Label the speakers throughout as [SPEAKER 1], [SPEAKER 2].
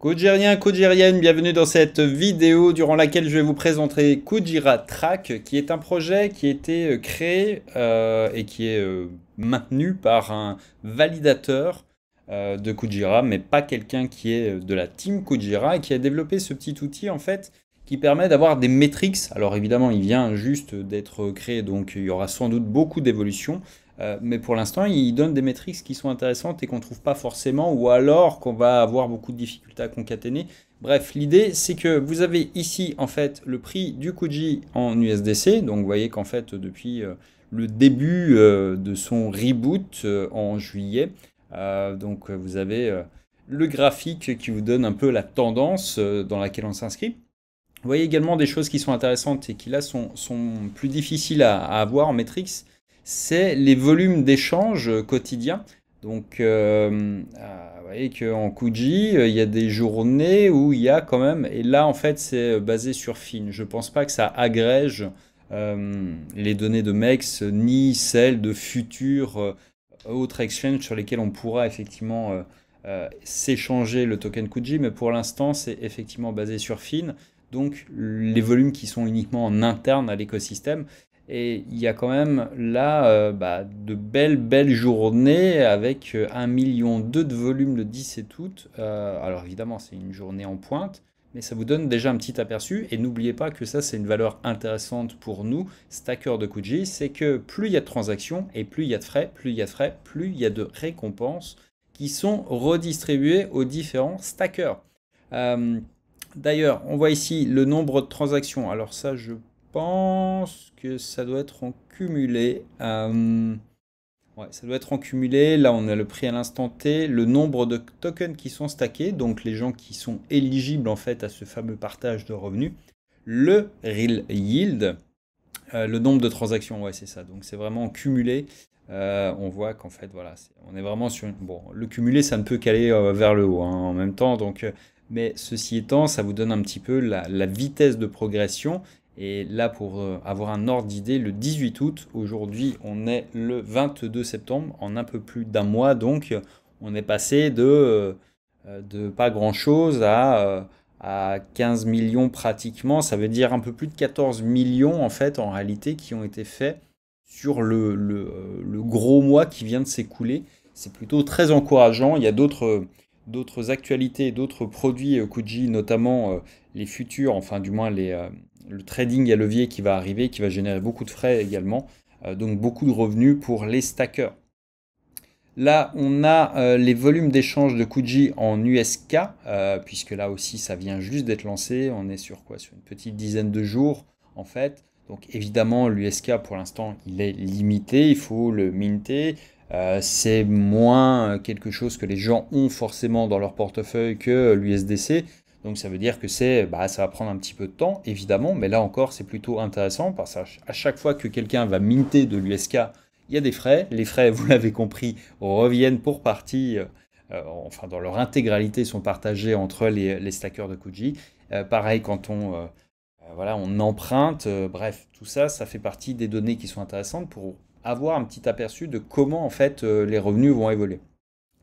[SPEAKER 1] Kujirien, Kujirienne, bienvenue dans cette vidéo durant laquelle je vais vous présenter Kujira Track, qui est un projet qui a été créé et qui est maintenu par un validateur de Kujira, mais pas quelqu'un qui est de la team Kujira et qui a développé ce petit outil en fait qui permet d'avoir des métriques. Alors évidemment, il vient juste d'être créé, donc il y aura sans doute beaucoup d'évolutions. Mais pour l'instant, il donne des métriques qui sont intéressantes et qu'on ne trouve pas forcément, ou alors qu'on va avoir beaucoup de difficultés à concaténer. Bref, l'idée, c'est que vous avez ici, en fait, le prix du Kuji en USDC. Donc, vous voyez qu'en fait, depuis le début de son reboot en juillet, vous avez le graphique qui vous donne un peu la tendance dans laquelle on s'inscrit. Vous voyez également des choses qui sont intéressantes et qui là sont plus difficiles à avoir en métriques, c'est les volumes d'échanges quotidiens. Donc, vous voyez qu'en Kuji, il y a des journées où il y a quand même, et là en fait c'est basé sur FIN. Je ne pense pas que ça agrège les données de MEX ni celles de futurs autres exchanges sur lesquels on pourra effectivement s'échanger le token Kuji, mais pour l'instant c'est effectivement basé sur FIN. Donc les volumes qui sont uniquement en interne à l'écosystème. Et il y a quand même là de belles journées avec 1,2 million de volume le 17 août. Alors évidemment, c'est une journée en pointe, mais ça vous donne déjà un petit aperçu. Et n'oubliez pas que ça, c'est une valeur intéressante pour nous, stackers de Kuji. C'est que plus il y a de transactions et plus il y a de frais, plus il y a de frais, plus il y a de récompenses qui sont redistribuées aux différents stackers. D'ailleurs, on voit ici le nombre de transactions. Alors ça, je pense que ça doit être en cumulé. Ouais, ça doit être en cumulé. Là, on a le prix à l'instant T, le nombre de tokens qui sont stackés, donc les gens qui sont éligibles en fait à ce fameux partage de revenus. Le real yield, le nombre de transactions, ouais, c'est ça. Donc c'est vraiment en cumulé. On voit qu'en fait, voilà, on est vraiment sur bon, le cumulé, ça ne peut qu'aller vers le haut hein, en même temps. Donc, mais ceci étant, ça vous donne un petit peu la vitesse de progression. Et là, pour avoir un ordre d'idée, le 18 août, aujourd'hui, on est le 22 septembre, en un peu plus d'un mois. Donc, on est passé de pas grand-chose à 15 millions pratiquement. Ça veut dire un peu plus de 14 millions, en fait, en réalité, qui ont été faits sur le gros mois qui vient de s'écouler. C'est plutôt très encourageant. Il y a d'autres actualités, d'autres produits Kuji, notamment les futurs, enfin du moins le trading à levier qui va arriver, qui va générer beaucoup de frais également, donc beaucoup de revenus pour les stackers. Là, on a les volumes d'échange de Kuji en USK, puisque là aussi, ça vient juste d'être lancé. On est sur quoi? Sur une petite dizaine de jours, en fait. Donc évidemment, l'USK, pour l'instant, il est limité. Il faut le minter. C'est moins quelque chose que les gens ont forcément dans leur portefeuille que l'USDC. Donc ça veut dire que ça va prendre un petit peu de temps, évidemment. Mais là encore, c'est plutôt intéressant parce qu'à chaque fois que quelqu'un va minter de l'USK, il y a des frais. Les frais, vous l'avez compris, reviennent pour partie, enfin dans leur intégralité, sont partagés entre les stackers de Kuji. Pareil quand on emprunte. Bref, tout ça, ça fait partie des données qui sont intéressantes pour avoir un petit aperçu de comment en fait les revenus vont évoluer.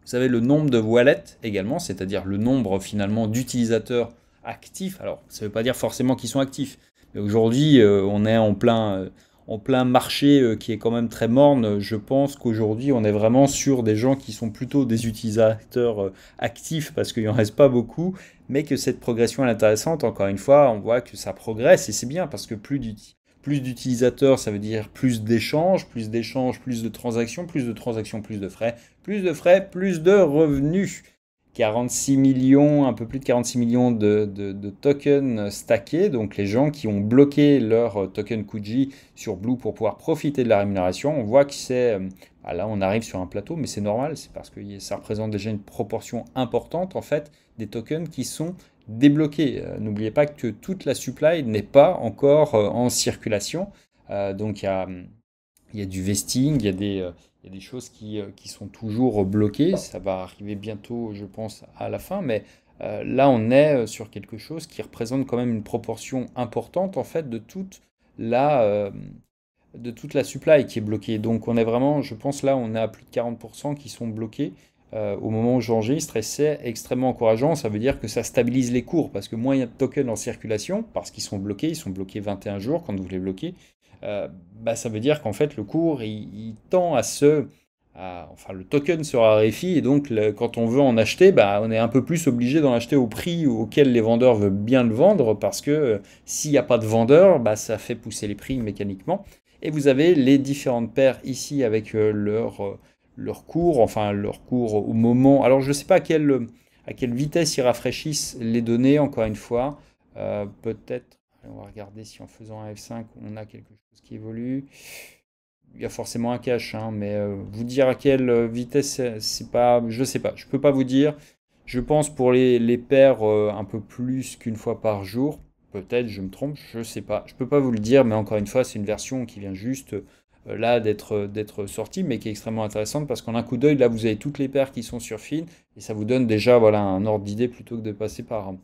[SPEAKER 1] Vous savez le nombre de wallets également, c'est-à-dire le nombre finalement d'utilisateurs actifs. Alors, ça ne veut pas dire forcément qu'ils sont actifs. Mais aujourd'hui, on est en plein marché qui est quand même très morne. Je pense qu'aujourd'hui, on est vraiment sur des gens qui sont plutôt des utilisateurs actifs parce qu'il n'y en reste pas beaucoup, mais que cette progression est intéressante. Encore une fois, on voit que ça progresse et c'est bien parce que plus d'utilisateurs, ça veut dire plus d'échanges, plus de transactions, plus de transactions, plus de frais, plus de revenus. 46 millions, un peu plus de 46 millions de tokens stackés, donc les gens qui ont bloqué leur token Kuji sur Blue pour pouvoir profiter de la rémunération. On voit que là on arrive sur un plateau, mais c'est normal, c'est parce que ça représente déjà une proportion importante en fait des tokens qui sont débloqués. N'oubliez pas que toute la supply n'est pas encore en circulation, donc il y a du vesting, il y a des choses qui sont toujours bloquées. Ça va arriver bientôt, je pense, à la fin. Mais là, on est sur quelque chose qui représente quand même une proportion importante, en fait, la, euh, de toute la supply qui est bloquée. Donc, on est vraiment, je pense, là, on est à plus de 40% qui sont bloqués. au moment où j'enregistre et c'est extrêmement encourageant. Ça veut dire que ça stabilise les cours parce que moins il y a de tokens en circulation, parce qu'ils sont bloqués 21 jours quand vous les bloquez, bah, ça veut dire qu'en fait le cours il tend à enfin, le token se raréfie et donc quand on veut en acheter, bah, on est un peu plus obligé d'en acheter au prix auquel les vendeurs veulent bien le vendre parce que s'il n'y a pas de vendeur, bah, ça fait pousser les prix mécaniquement. Et vous avez les différentes paires ici avec leur cours, enfin leur cours au moment. Alors je ne sais pas à quelle vitesse ils rafraîchissent les données, encore une fois. Peut-être, on va regarder si en faisant un F5, on a quelque chose qui évolue. Il y a forcément un cache, hein, mais vous dire à quelle vitesse, c'est pas, je sais pas, je peux pas vous dire. Je pense pour les paires un peu plus qu'une fois par jour. Peut-être, je me trompe, je sais pas. Je peux pas vous le dire, mais encore une fois, c'est une version qui vient juste là d'être sortie, mais qui est extrêmement intéressante parce qu'en un coup d'œil, là, vous avez toutes les paires qui sont sur Fin et ça vous donne déjà voilà un ordre d'idée plutôt que de passer par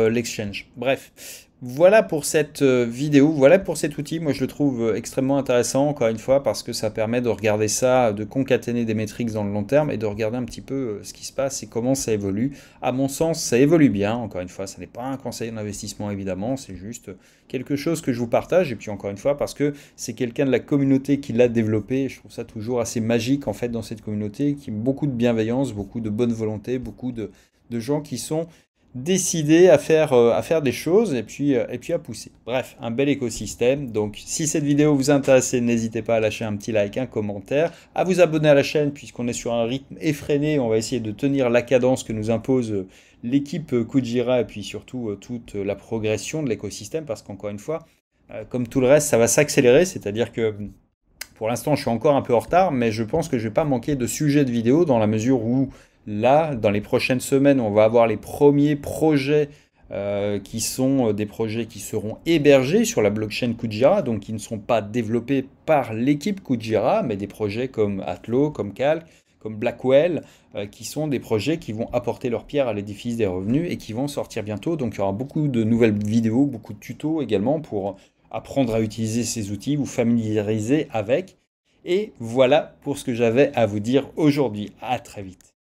[SPEAKER 1] l'exchange. Bref, voilà pour cette vidéo, voilà pour cet outil. Moi, je le trouve extrêmement intéressant, encore une fois, parce que ça permet de regarder ça, de concaténer des métriques dans le long terme et de regarder un petit peu ce qui se passe et comment ça évolue. À mon sens, ça évolue bien. Encore une fois, ça n'est pas un conseil d'investissement, évidemment, c'est juste quelque chose que je vous partage. Et puis, encore une fois, parce que c'est quelqu'un de la communauté qui l'a développé. Je trouve ça toujours assez magique, en fait, dans cette communauté, qui a beaucoup de bienveillance, beaucoup de bonne volonté, beaucoup de gens qui sont décider à faire des choses et puis à pousser. Bref, un bel écosystème. Donc, si cette vidéo vous intéresse, n'hésitez pas à lâcher un petit like, un commentaire, à vous abonner à la chaîne puisqu'on est sur un rythme effréné. On va essayer de tenir la cadence que nous impose l'équipe Kujira et puis surtout toute la progression de l'écosystème parce qu'encore une fois, comme tout le reste, ça va s'accélérer. C'est-à-dire que pour l'instant, je suis encore un peu en retard, mais je pense que je ne vais pas manquer de sujets de vidéo dans la mesure où là, dans les prochaines semaines, on va avoir les premiers projets qui sont des projets qui seront hébergés sur la blockchain Kujira, donc qui ne sont pas développés par l'équipe Kujira, mais des projets comme Atlo, comme Calc, comme Blackwell, qui sont des projets qui vont apporter leur pierre à l'édifice des revenus et qui vont sortir bientôt. Donc il y aura beaucoup de nouvelles vidéos, beaucoup de tutos également pour apprendre à utiliser ces outils, vous familiariser avec. Et voilà pour ce que j'avais à vous dire aujourd'hui. À très vite.